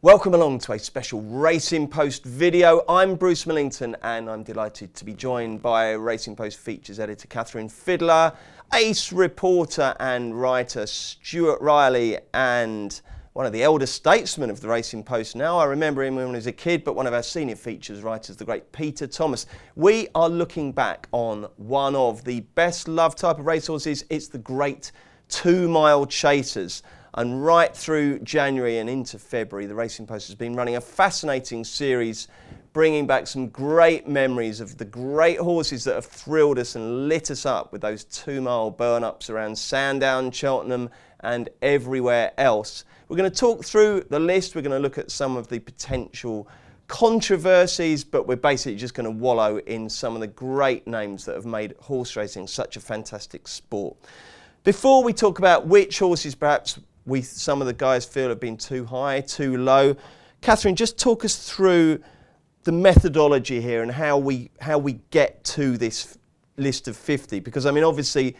Welcome along to a special Racing Post video. I'm Bruce Millington and I'm delighted to be joined by Racing Post features editor Katherine, fiddler, ace reporter and writer Stuart Riley, and one of the elder statesmen of the Racing Post now. I remember him when he was a kid, but one of our senior features writers, the great Peter Thomas. We are looking back on one of the best loved type of racehorses. It's the great 2 Mile Chasers. And right through January and into February, the Racing Post has been running a fascinating series, bringing back some great memories of the great horses that have thrilled us and lit us up with those 2 mile burn-ups around Sandown, Cheltenham and everywhere else. We're going to talk through the list. We're going to look at some of the potential controversies, but we're basically just going to wallow in some of the great names that have made horse racing such a fantastic sport. Before we talk about which horses perhaps some of the guys feel have been too high, too low, Katherine, just talk us through the methodology here and how we get to this list of 50. Because I mean, obviously,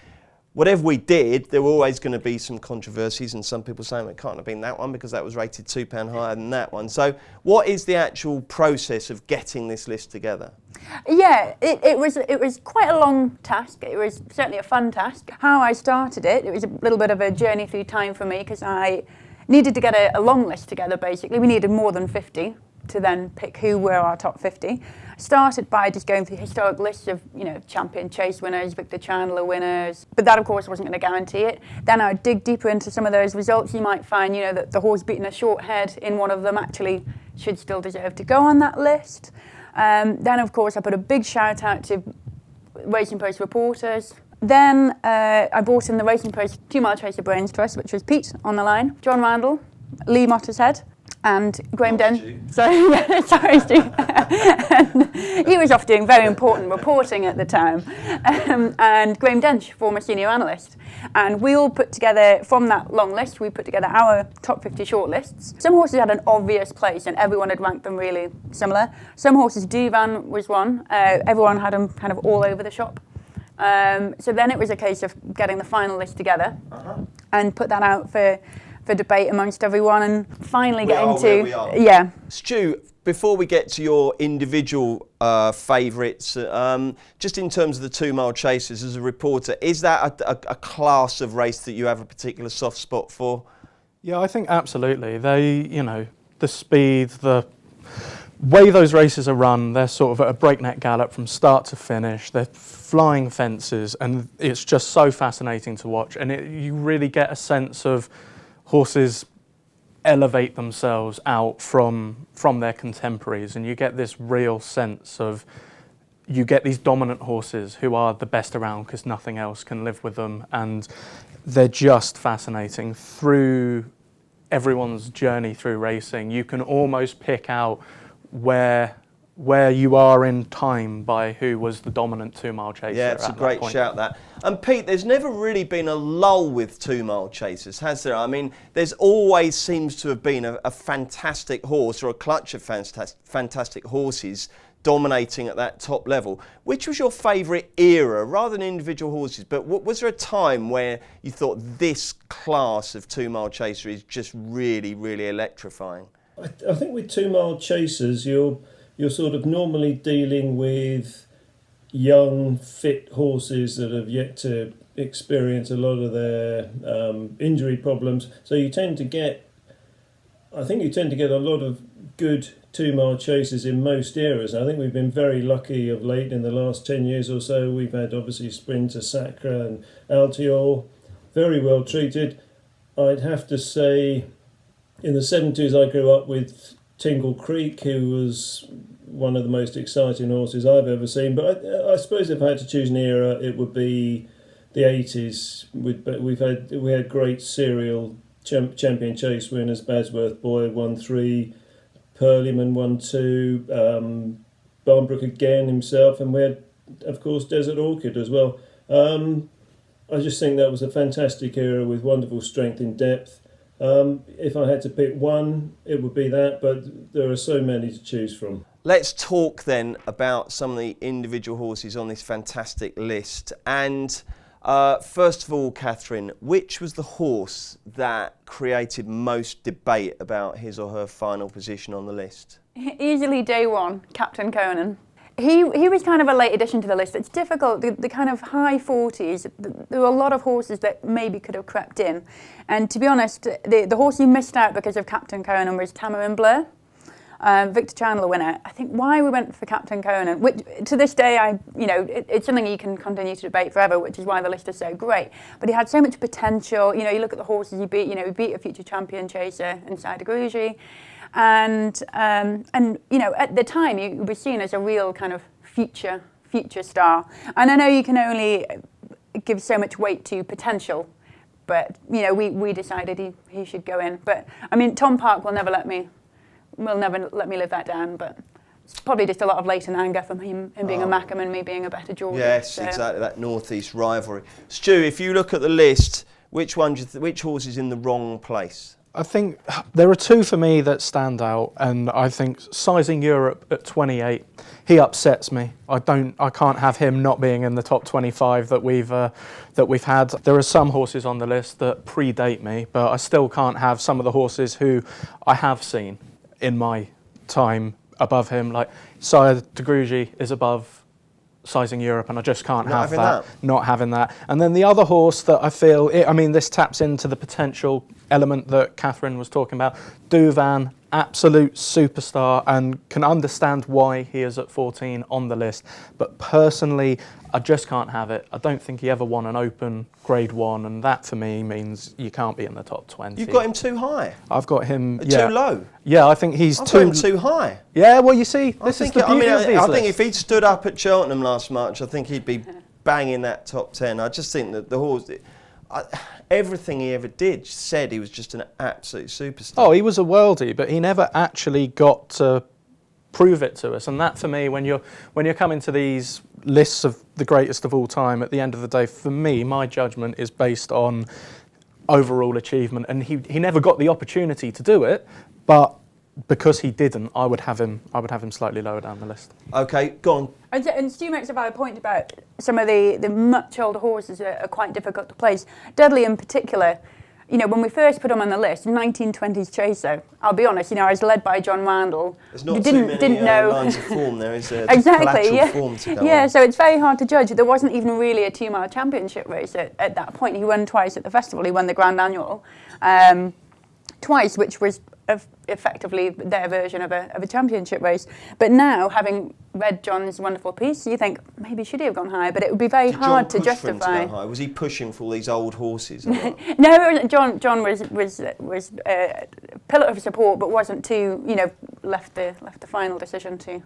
whatever we did, there were always going to be some controversies, and some people saying it can't have been that one because that was rated £2 higher than that one. So, what is the actual process of getting this list together? Yeah, it was quite a long task. It was certainly a fun task. How I started it was a little bit of a journey through time for me because I needed to get a long list together, basically. We needed more than 50 to then pick who were our top 50. I started by just going through historic lists of, champion chase winners, Victor Chandler winners, but that of course wasn't going to guarantee it. Then I would dig deeper into some of those results. You might find, that the horse beating a short head in one of them actually should still deserve to go on that list. Then of course I put a big shout out to Racing Post reporters. Then I brought in the Racing Post 2 Mile Chaser Brains Trust, which was Pete on the line, John Randall, Lee Mottershead, and Graham Dench. Sorry, Stu. He was off doing very important reporting at the time. And Graham Dench, former senior analyst. And we all put together, from that long list, we put together our top 50 shortlists. Some horses had an obvious place and everyone had ranked them really similar. Some horses, Divan was one. Everyone had them kind of all over the shop. So then it was a case of getting the final list together and put that out for debate amongst everyone, and finally yeah. Stu, before we get to your individual favourites, just in terms of the 2 Mile Chasers as a reporter, is that a class of race that you have a particular soft spot for? Yeah, I think absolutely. They, the speed, the way those races are run, they're sort of at a breakneck gallop from start to finish. They're flying fences, and it's just so fascinating to watch. And you really get a sense of horses elevate themselves out from their contemporaries, and you get this real sense of, you get these dominant horses who are the best around because nothing else can live with them, and they're just fascinating. Through everyone's journey through racing, you can almost pick out where you are in time by who was the dominant 2 Mile Chaser. Yeah, it's a great shout, that. And Pete, there's never really been a lull with 2 Mile Chasers, has there? I mean, there's always seems to have been a fantastic horse or a clutch of fantastic horses dominating at that top level. Which was your favourite era, rather than individual horses, but was there a time where you thought this class of 2 Mile Chaser is just really, really electrifying? I think with 2 Mile Chasers, you're sort of normally dealing with young, fit horses that have yet to experience a lot of their injury problems. So you tend to get a lot of good 2 Mile Chasers in most eras. I think we've been very lucky of late in the last 10 years or so. We've had obviously Sprinter, Sacre and Altior, very well treated. I'd have to say, in the 70s I grew up with Tingle Creek, who was one of the most exciting horses I've ever seen. But I suppose if I had to choose an era, it would be the 80s. We had great serial champion chase winners. Basworth Boy won 3, Perliman won 2, Barnbrook again himself, and we had, of course, Desert Orchid as well. I just think that was a fantastic era with wonderful strength in depth. If I had to pick one, it would be that, but there are so many to choose from. Let's talk then about some of the individual horses on this fantastic list. And First of all, Katherine, which was the horse that created most debate about his or her final position on the list? Easily day one, Captain Conan. He was kind of a late addition to the list. It's difficult, the kind of high 40s, there were a lot of horses that maybe could have crept in. And to be honest, the horse who missed out because of Captain Conan was Tamarind Blair. Victor Chandler winner. I think why we went for Captain Conan, which to this day, it's something you can continue to debate forever, which is why the list is so great. But he had so much potential. You look at the horses he beat. He beat a future champion chaser inside Grugy. And at the time, he was seen as a real kind of future star. And I know you can only give so much weight to potential, but we decided he should go in. But I mean, Tom Park will never let me live that down. But it's probably just a lot of latent anger from him being a Mackham and me being a better Geordie. Yes, so. Exactly, that northeast rivalry. Stu, if you look at the list, which horse is in the wrong place? I think there are two for me that stand out, and I think Sizing Europe at 28, he upsets me. I can't have him not being in the top 25 that we've had. There are some horses on the list that predate me, but I still can't have some of the horses who I have seen in my time above him. Like Sire de Grugy is above Sizing Europe, and I just can't have that. Not having that. And then the other horse that I feel, this taps into the potential element that Katherine was talking about. Douvan, absolute superstar, and can understand why he is at 14 on the list. But personally, I just can't have it. I don't think he ever won an Open Grade 1, and that for me means you can't be in the top 20. You've got him too high. I've got him too low. Yeah, I think he's I've got him too high. Yeah, well, you see, this is the beauty of these I lists. think if he'd stood up at Cheltenham last March, I think he'd be banging that top 10. I just think that the horse, everything he ever did said he was just an absolute superstar. Oh, he was a worldie, but he never actually got to prove it to us. And that, for me, when you're coming to these lists of the greatest of all time, at the end of the day, for me, my judgment is based on overall achievement. And he never got the opportunity to do it, but because he didn't, I would have him slightly lower down the list. Okay, go on. And Stu makes a valid point about some of the much older horses are quite difficult to place. Dudley in particular, when we first put him on the list, 1920s chaser, I'll be honest, I was led by John Randall. There's not didn't know lines of form there, is there? Exactly, yeah. Form to go yeah, on. So it's very hard to judge. There wasn't even really a 2-mile championship race at that point. He won twice at the festival. He won the Grand Annual twice, which was effectively their version of a championship race. But now, having read John's wonderful piece, you think maybe should he have gone higher? But it would be very hard to justify. For him to go high? Was he pushing for all these old horses? No, John was a pillar of support, but wasn't too left the final decision to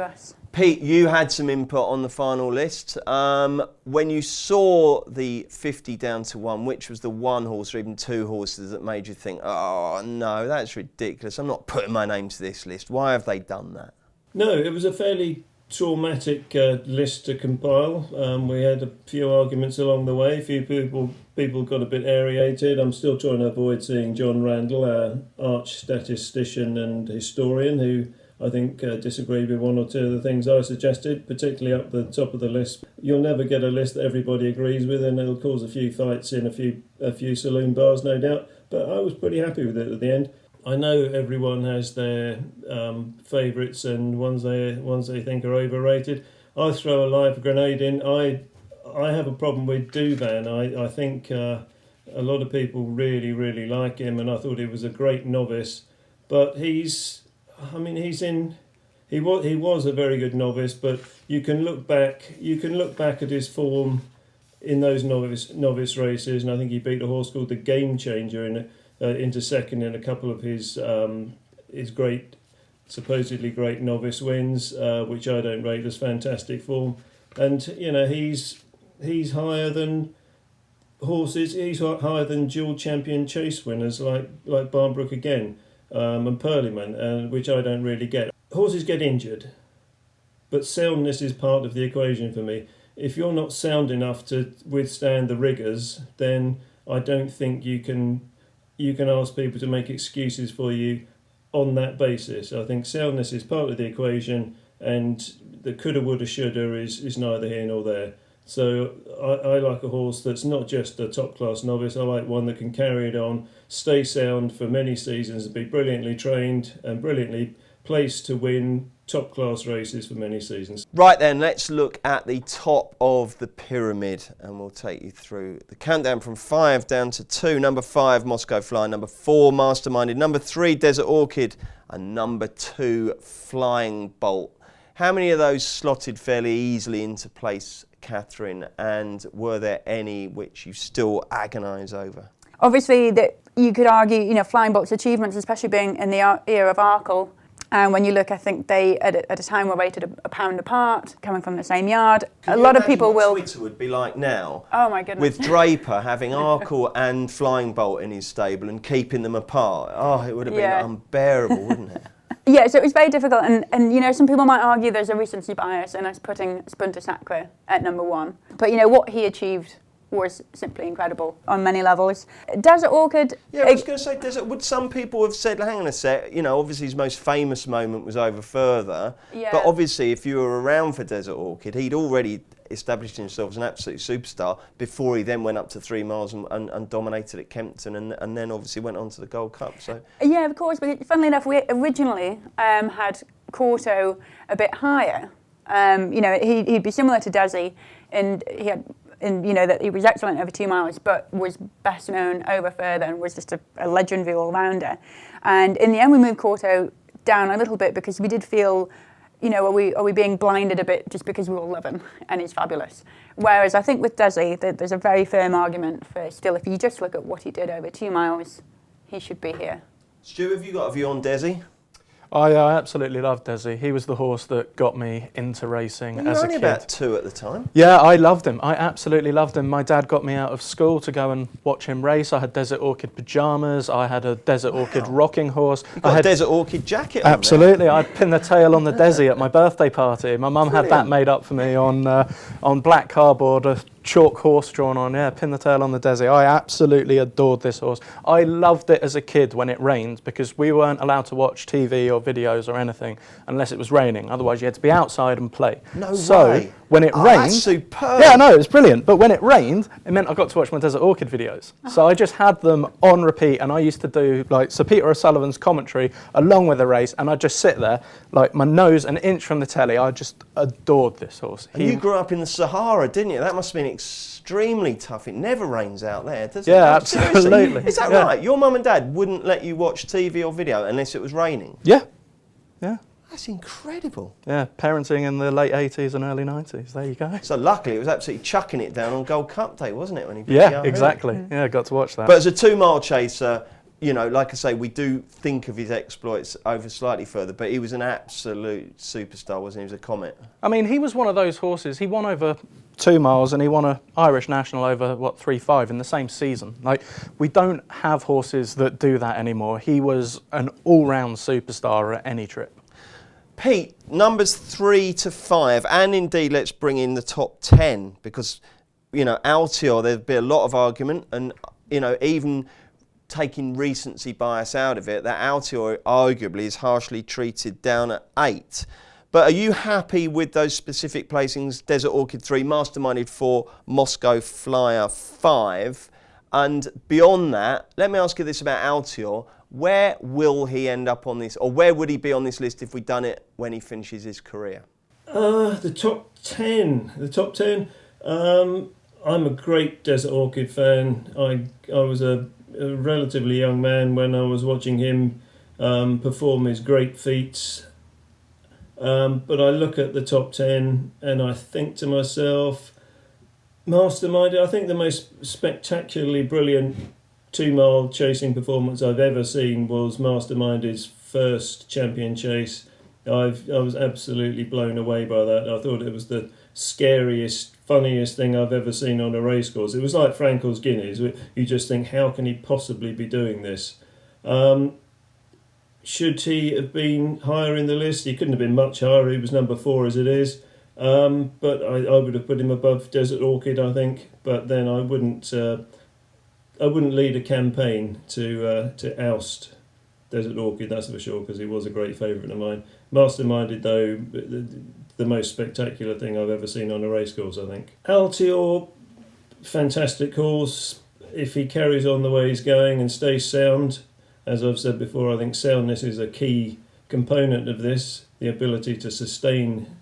us. Pete, you had some input on the final list. When you saw the 50 down to 1, which was the one horse or even two horses that made you think, oh no, that's ridiculous, I'm not putting my name to this list. Why have they done that? No, it was a fairly traumatic list to compile. We had a few arguments along the way. A few people got a bit aerated. I'm still trying to avoid seeing John Randall, our arch statistician and historian, who I think disagreed with one or two of the things I suggested, particularly up the top of the list. You'll never get a list that everybody agrees with, and it'll cause a few fights in a few saloon bars, no doubt. But I was pretty happy with it at the end. I know everyone has their favourites and ones they think are overrated. I throw a live grenade in. I have a problem with Douvan. I think a lot of people really, really like him, and I thought he was a great novice. But he was a very good novice, but you can look back at his form in those novice races, and I think he beat a horse called the Game Changer into second in a couple of his supposedly great novice wins, which I don't rate as fantastic form. And he's higher than horses. He's higher than dual champion chase winners like Barnbrook again. And Perliman, which I don't really get. Horses get injured, but soundness is part of the equation for me. If you're not sound enough to withstand the rigours, then I don't think you can ask people to make excuses for you on that basis. I think soundness is part of the equation, and the coulda, woulda, shoulda is neither here nor there. So I like a horse that's not just a top-class novice. I like one that can carry it on, stay sound for many seasons, and be brilliantly trained and brilliantly placed to win top-class races for many seasons. Right then, let's look at the top of the pyramid and we'll take you through the countdown from 5 down to 2. Number 5, Moscow Fly. Number 4, Masterminded. Number 3, Desert Orchid. And number 2, Flying Bolt. How many of those slotted fairly easily into place, Katherine? And were there any which you still agonise over? Obviously, that you could argue, you know, Flying Bolt's achievements, especially being in the era of Arkle. And when you look, I think they, at a time, were rated a pound apart, coming from the same yard. A lot of people will... Twitter would be like now. Oh, my goodness. With Draper having Arkle and Flying Bolt in his stable and keeping them apart. Oh, it would have been unbearable, wouldn't it? Yeah, so it was very difficult. And you know, some people might argue there's a recency bias in us putting Spunta Sacre at number 1. But, you know, what he achieved was simply incredible on many levels. Desert Orchid... Yeah, I was going to say, would some people have said, hang on a sec, you know, obviously his most famous moment was over further, but obviously if you were around for Desert Orchid, he'd already established himself as an absolute superstar before he then went up to 3 miles and dominated at Kempton and then obviously went on to the Gold Cup. So yeah, of course, but funnily enough, we originally had Corto a bit higher. You know, he'd be similar to Desi, and he had... And you know that he was excellent over 2 miles, but was best known over further and was just a legendary all-rounder. And in the end, we moved Corto down a little bit because we did feel, you know, are we being blinded a bit just because we all love him and he's fabulous? Whereas I think with Desi, there's a very firm argument for still, if you just look at what he did over 2 miles, he should be here. Stu, have you got a view on Desi? I absolutely loved Desi. He was the horse that got me into racing as a kid. You were only about 2 at the time. Yeah, I loved him. I absolutely loved him. My dad got me out of school to go and watch him race. I had Desert Orchid pyjamas. I had a Desert Orchid rocking horse. You got a Desert Orchid jacket on Absolutely. there. I'd pin the tail on the Desi at my birthday party. My mum had that made up for me on black cardboard, a chalk horse drawn on, pin the tail on the Desi. I absolutely adored this horse. I loved it as a kid when it rained because we weren't allowed to watch TV or videos or anything unless it was raining. Otherwise you had to be outside and play. No so way. When it rained... That's superb. Yeah, no, it was brilliant. But when it rained, it meant I got to watch my Desert Orchid videos. So I just had them on repeat and I used to do like Sir Peter O'Sullivan's commentary along with the race and I'd just sit there like my nose an inch from the telly. I just adored this horse. And you grew up in the Sahara, didn't you? That must have been extremely tough. It never rains out there, does it? Yeah, absolutely. Seriously? Is that right? Your mum and dad wouldn't let you watch TV or video unless it was raining? Yeah. Yeah. That's incredible. Yeah, parenting in the late 80s and early 90s. There you go. So luckily it was absolutely chucking it down on Gold Cup Day, wasn't it? When he beat the exactly. Yeah, got to watch that. But as a 2 mile chaser, you know, like I say, we do think of his exploits over slightly further, but he was an absolute superstar, wasn't he? He was a comet. I mean, he was one of those horses. He won over 2 miles and he won an Irish National over, 3-5 in the same season. Like, we don't have horses that do that anymore. He was an all-round superstar at any trip. Pete, numbers 3 to 5, and indeed let's bring in the top 10, because, you know, Altior, there'd be a lot of argument, and, you know, even taking recency bias out of it, that Altior arguably is harshly treated down at 8. But are you happy with those specific placings? Desert Orchid 3, Masterminded 4, Moscow Flyer 5. And beyond that, let me ask you this about Altior. Where will he end up on this, or where would he be on this list if we'd done it when he finishes his career? The top 10. The top 10. I'm a great Desert Orchid fan. I was a relatively young man when I was watching him perform his great feats. But I look at the top 10 and I think to myself, Mastermind, I think the most spectacularly brilliant 2 mile chasing performance I've ever seen was Masterminded's first champion chase. I was absolutely blown away by that. I thought it was the scariest, funniest thing I've ever seen on a racecourse. It was like Frankel's Guineas. You just think, how can he possibly be doing this? Should he have been higher in the list? He couldn't have been much higher. He was number 4 as it is. But I would have put him above Desert Orchid, I think. But then I wouldn't lead a campaign to oust Desert Orchid, that's for sure, because he was a great favourite of mine. Masterminded, though, the most spectacular thing I've ever seen on a racecourse, I think. Altior, fantastic horse. If he carries on the way he's going and stays sound, as I've said before, I think soundness is a key component of this, the ability to sustain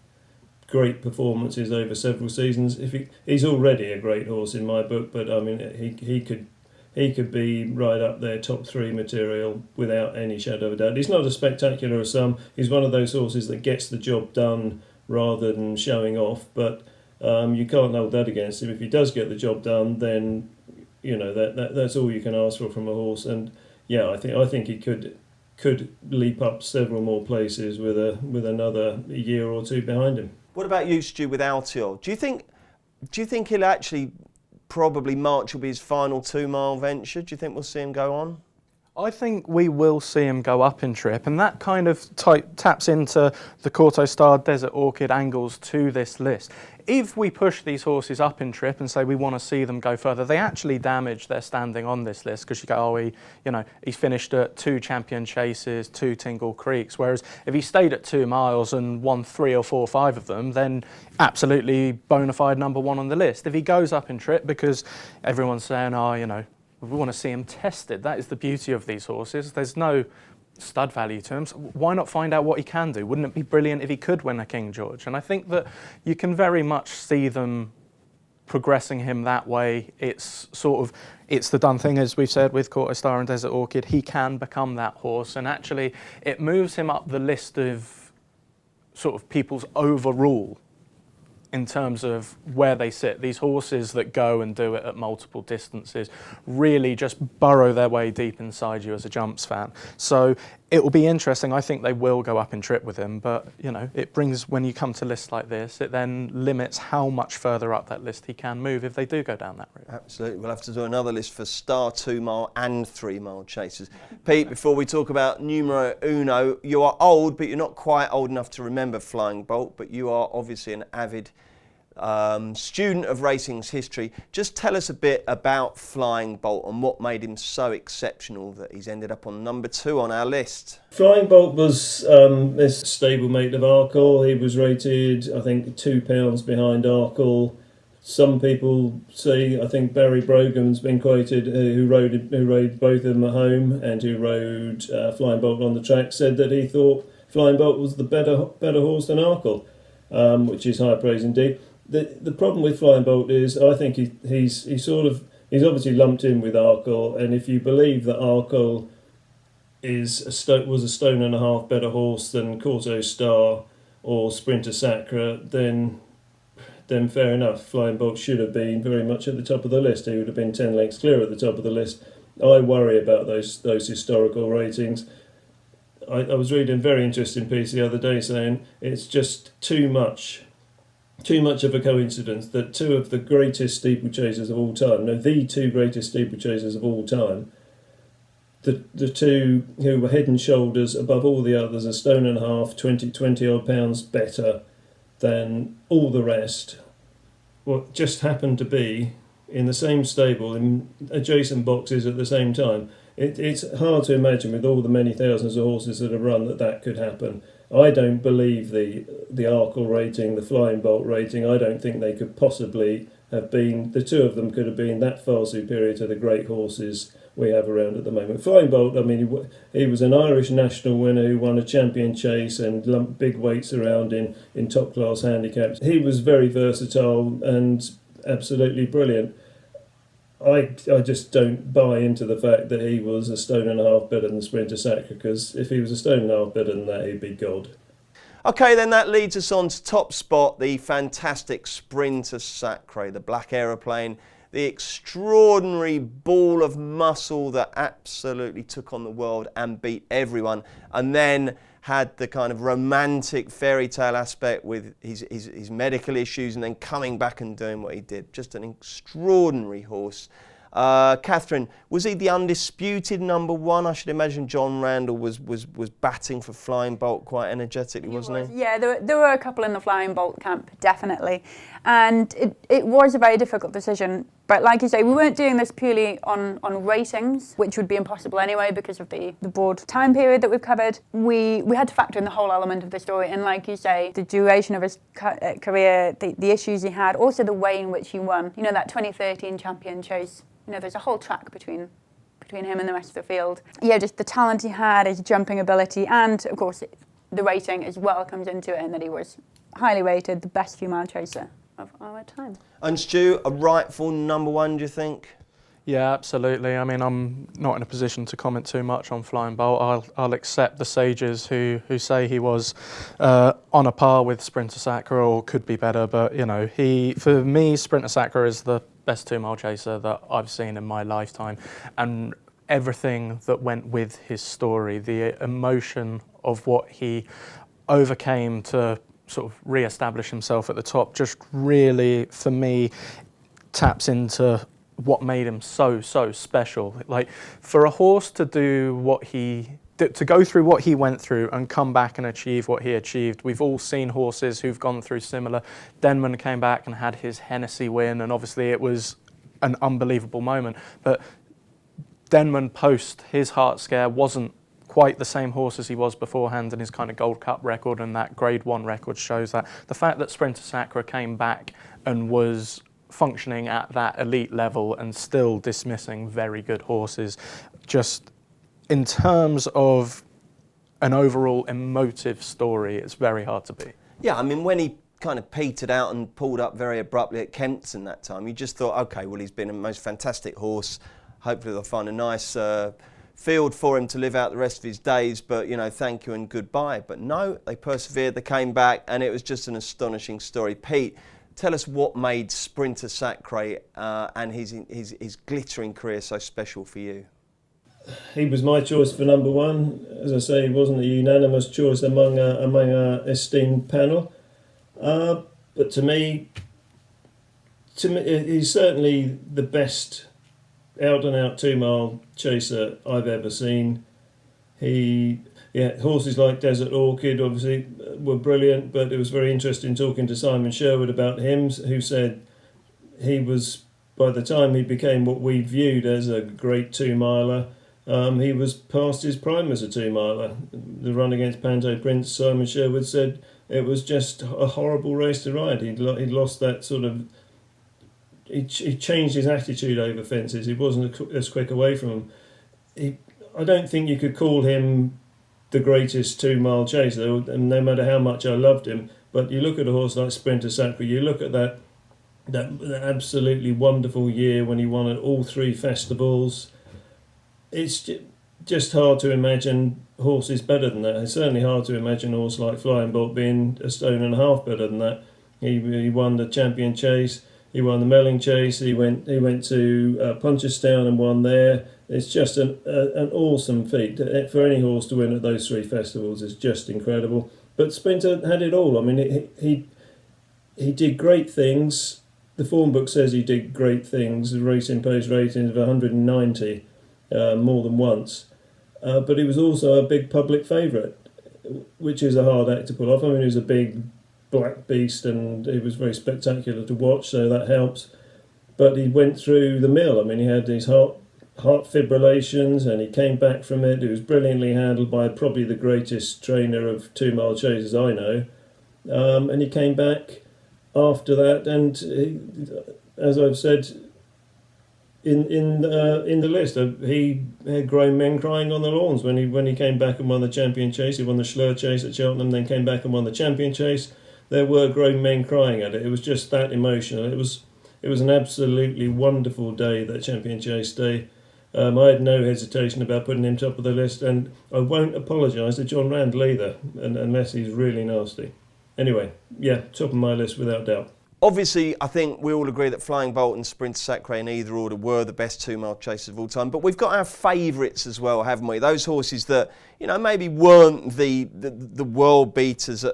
great performances over several seasons. He's already a great horse in my book, but I mean, he could be right up there, top 3 material, without any shadow of a doubt. He's not as spectacular as some. He's one of those horses that gets the job done rather than showing off, but you can't hold that against him. If he does get the job done, then that's all you can ask for from a horse. And yeah, I think he could leap up several more places with another year or two behind him. What about you, Stu, with Altior? Do you think he'll actually probably March will be his final 2-mile venture? Do you think we'll see him go on? I think we will see him go up in trip, and that kind of taps into the Courtauld Star, Desert Orchid angles to this list. If we push these horses up in trip and say we want to see them go further, they actually damage their standing on this list, because you go, he's finished at 2 champion chases, 2 Tingle Creeks, whereas if he stayed at 2 miles and won 3 or 4 or 5 of them, then absolutely bona fide number 1 on the list. If he goes up in trip, because everyone's saying, we want to see him tested. That is the beauty of these horses. There's no stud value to him. So why not find out what he can do? Wouldn't it be brilliant if he could win a King George? And I think that you can very much see them progressing him that way. It's the done thing, as we've said, with Courtauld Star and Desert Orchid. He can become that horse, and actually it moves him up the list of sort of people's overall in terms of where they sit. These horses that go and do it at multiple distances really just burrow their way deep inside you as a jumps fan. So it will be interesting. I think they will go up in trip with him, but it brings, when you come to lists like this, it then limits how much further up that list he can move if they do go down that route. Absolutely. We'll have to do another list for Star 2-mile and 3-mile chasers. Pete, before we talk about numero uno, you are old, but you're not quite old enough to remember Flying Bolt, but you are obviously an avid student of racing's history. Just tell us a bit about Flying Bolt and what made him so exceptional that he's ended up on number 2 on our list. Flying Bolt was this stablemate of Arkle. He was rated, I think, £2 behind Arkle. Some people say, I think Barry Brogan's been quoted, who rode both of them at home and who rode Flying Bolt on the track, said that he thought Flying Bolt was the better horse than Arkle, which is high praise indeed. The problem with Flying Bolt is, I think he's obviously lumped in with Arkle, and if you believe that Arkle was a stone and a half better horse than Courtauld Star or Sprinter Sacre, then fair enough. Flying Bolt should have been very much at the top of the list. He would have been 10 lengths clear at the top of the list. I worry about those historical ratings. I was reading a very interesting piece the other day saying it's just too much of a coincidence that 2 of the greatest steeplechasers of all time, the 2 greatest steeplechasers of all time, the 2 who were head and shoulders above all the others, a stone and a half, 20 odd pounds better than all the rest, what just happened to be in the same stable in adjacent boxes at the same time. It's hard to imagine, with all the many thousands of horses that have run, that could happen. I don't believe the Arkle rating, the Flying Bolt rating. I don't think they could possibly have been, the 2 of them could have been that far superior to the great horses we have around at the moment. Flying Bolt, I mean, he was an Irish national winner who won a champion chase and lumped big weights around in top class handicaps. He was very versatile and absolutely brilliant. I just don't buy into the fact that he was a stone and a half better than Sprinter Sacre, because if he was a stone and a half better than that, he'd be God. Okay, then that leads us on to top spot, the fantastic Sprinter Sacre, the black aeroplane, the extraordinary ball of muscle that absolutely took on the world and beat everyone, and then had the kind of romantic fairy tale aspect with his medical issues, and then coming back and doing what he did. Just an extraordinary horse. Katherine, was he the undisputed number 1? I should imagine John Randall was batting for Flying Bolt quite energetically, wasn't he? Yeah, there were a couple in the Flying Bolt camp, definitely. And it was a very difficult decision. But like you say, we weren't doing this purely on ratings, which would be impossible anyway because of the broad time period that we've covered. We had to factor in the whole element of the story, and like you say, the duration of his career, the issues he had, also the way in which he won. You know, that 2013 champion chase, you know, there's a whole track between him and the rest of the field. Yeah, just the talent he had, his jumping ability, and of course the rating as well comes into it, and that he was highly rated, the best female chaser of our time. And Stu, a rightful number one, do you think? Yeah, absolutely. I mean, I'm not in a position to comment too much on Flying Bolt. I'll accept the sages who say he was on a par with Sprinter Sacre or could be better, but you know, for me, Sprinter Sacre is the best 2 mile chaser that I've seen in my lifetime, and everything that went with his story, the emotion of what he overcame to sort of re-establish himself at the top, just really, for me, taps into what made him so special. Like, for a horse to do to go through what he went through and come back and achieve what he achieved. We've all seen horses who've gone through similar. Denman came back and had his Hennessy win, and obviously it was an unbelievable moment. But Denman, post his heart scare, wasn't quite the same horse as he was beforehand, and his kind of Gold Cup record and that Grade 1 record shows that. The fact that Sprinter Sacre came back and was functioning at that elite level and still dismissing very good horses, just in terms of an overall emotive story, it's very hard to beat. Yeah, I mean, when he kind of petered out and pulled up very abruptly at Kempton that time, you just thought, okay, well, he's been a most fantastic horse. Hopefully they'll find a nice field for him to live out the rest of his days, but, you know, thank you and goodbye. But no, they persevered, they came back, and it was just an astonishing story. Pete, tell us what made Sprinter Sacre and his glittering career so special for you. He was my choice for number one. As I say, he wasn't a unanimous choice among our esteemed panel. But to me, he's certainly the best out-and-out 2 mile chaser I've ever seen. Horses like Desert Orchid obviously were brilliant, but it was very interesting talking to Simon Sherwood about him, who said he was, by the time he became what we viewed as a great 2 miler, he was past his prime as a 2 miler. The run against Panto Prince, Simon Sherwood said it was just a horrible race to ride. He'd lost that sort of. He changed his attitude over fences. He wasn't as quick away from them. I don't think you could call him the greatest 2 mile chaser, and no matter how much I loved him. But you look at a horse like Sprinter Sacre, you look at that absolutely wonderful year when he won at all 3 festivals. It's just hard to imagine horses better than that. It's certainly hard to imagine a horse like Flying Bolt being a stone and a half better than that. He won the Champion Chase, he won the Melling Chase, he went to Punchestown and won there. It's just an awesome feat. For any horse to win at those 3 festivals is just incredible. But Sprinter had it all. I mean, he did great things. The form book says he did great things. The Racing Post ratings of 190. More than once, but he was also a big public favourite, which is a hard act to pull off. I mean, he was a big black beast and he was very spectacular to watch, so that helps. But he went through the mill. I mean, he had these heart fibrillations and he came back from it. It was brilliantly handled by probably the greatest trainer of 2 mile chasers I know, and he came back after that, and he, as I've said in the list, he had grown men crying on the lawns when he came back and won the Champion Chase. He won the Schlur Chase at Cheltenham, then came back and won the Champion Chase. There were grown men crying at it. It was just that emotional. It was an absolutely wonderful day, that Champion Chase day. I had no hesitation about putting him top of the list, and I won't apologise to John Randall either, unless he's really nasty. Anyway, yeah, top of my list without doubt. Obviously, I think we all agree that Flying Bolt and Sprinter Sacre in either order were the best 2 mile chasers of all time. But we've got our favourites as well, haven't we? Those horses that, you know, maybe weren't the world beaters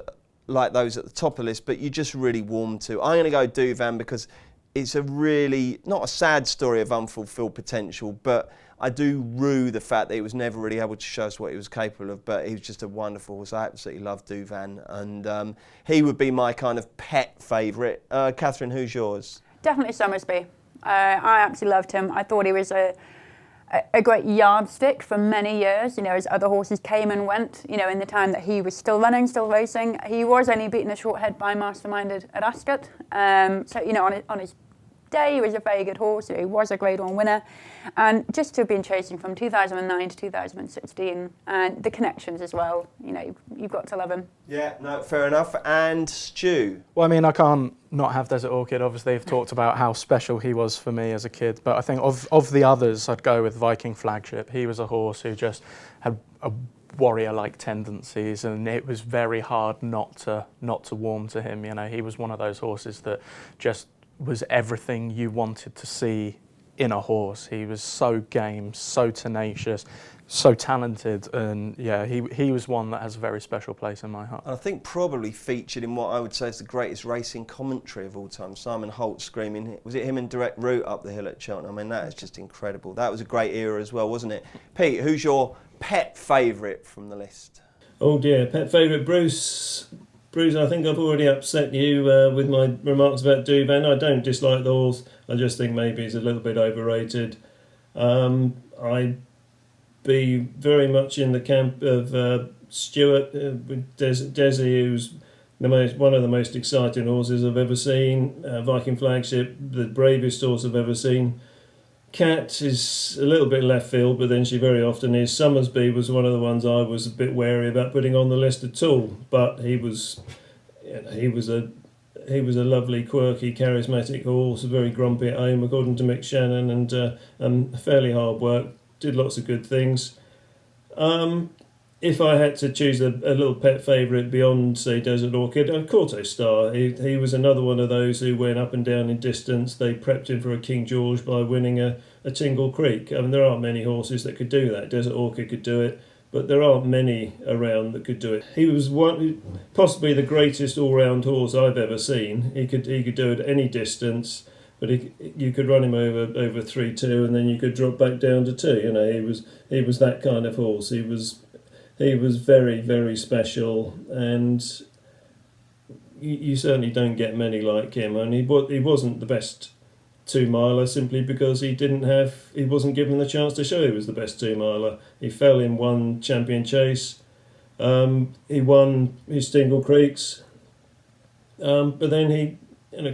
like those at the top of the list, but you just really warmed to. I'm going to go Douvan because it's a really, not a sad story of unfulfilled potential, but I do rue the fact that he was never really able to show us what he was capable of, but he was just a wonderful horse. I absolutely love Douvan, and he would be my kind of pet favourite. Katherine, who's yours? Definitely Sommersby. I absolutely loved him. I thought he was a great yardstick for many years, you know, as other horses came and went, you know, in the time that he was still running, still racing. He was only beaten a short head by Mastermind at Ascot. So, you know, on his day, he was a very good horse. He was a Grade 1 winner. And just to have been chasing from 2009 to 2016, and the connections as well, you know, you've got to love him. Yeah, no, fair enough. And Stu? Well, I mean, I can't not have Desert Orchid. Obviously, I've talked about how special he was for me as a kid. But I think of the others, I'd go with Viking Flagship. He was a horse who just had a warrior-like tendencies, and it was very hard not to warm to him. You know, he was one of those horses that just was everything you wanted to see in a horse. He was so game, so tenacious, so talented, and yeah, he was one that has a very special place in my heart. I think probably featured in what I would say is the greatest racing commentary of all time. Simon Holt screaming, was it him and Direct Route up the hill at Cheltenham? I mean, that is just incredible. That was a great era as well, wasn't it? Pete, who's your pet favourite from the list? Oh dear, pet favourite, Bruce. Bruce, I think I've already upset you with my remarks about Duvan. I don't dislike the horse. I just think maybe he's a little bit overrated. I'd be very much in the camp of Stuart, with Desi, who's one of the most exciting horses I've ever seen. Viking Flagship, the bravest horse I've ever seen. Cat is a little bit left field, but then she very often is. Sommersby was one of the ones I was a bit wary about putting on the list at all, but he was a lovely, quirky, charismatic horse, very grumpy at home, according to Mick Shannon, and fairly hard work. Did lots of good things. If I had to choose a little pet favourite beyond, say, Desert Orchid, Corto Star. He was another one of those who went up and down in distance. They prepped him for a King George by winning a Tingle Creek. I mean, there aren't many horses that could do that. Desert Orchid could do it, but there aren't many around that could do it. He was possibly the greatest all-round horse I've ever seen. He could do it at any distance, but you could run him over 3-2, and then you could drop back down to 2. You know, he was that kind of horse. He was very, very special, and you certainly don't get many like him. And he wasn't the best 2-miler simply because he wasn't given the chance to show he was the best 2-miler. He fell in one champion chase. He won his Tingle Creeks, but then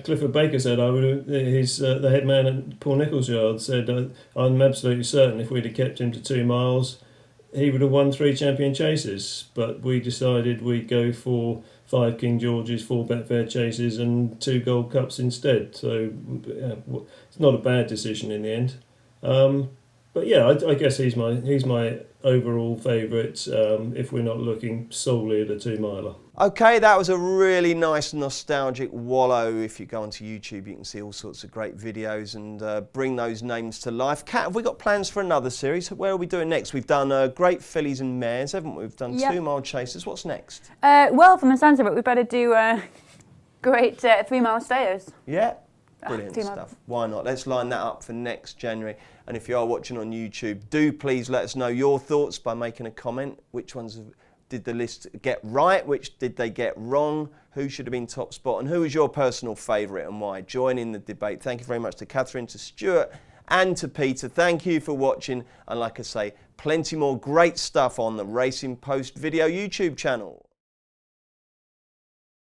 Clifford Baker said, the head man at Paul Nicholls' yard said, I'm absolutely certain if we'd have kept him to 2 miles, he would have won 3 champion chases, but we decided we'd go for 5 King Georges, 4 Betfair chases, and 2 Gold Cups instead. So it's not a bad decision in the end. But yeah, I guess he's my overall favourite if we're not looking solely at a 2-miler. Okay, that was a really nice nostalgic wallow. If you go onto YouTube, you can see all sorts of great videos and bring those names to life. Kat, have we got plans for another series? Where are we doing next? We've done great fillies and mares, haven't we? We've done 2-mile chases. What's next? Well, from the sounds of it, we better do great 3-mile stayers. Yeah, brilliant stuff. Why not? Let's line that up for next January. And if you are watching on YouTube, do please let us know your thoughts by making a comment. Which ones did the list get right? Which did they get wrong? Who should have been top spot? And who is your personal favourite and why? Join in the debate. Thank you very much to Katherine, to Stuart and to Peter. Thank you for watching. And like I say, plenty more great stuff on the Racing Post video YouTube channel.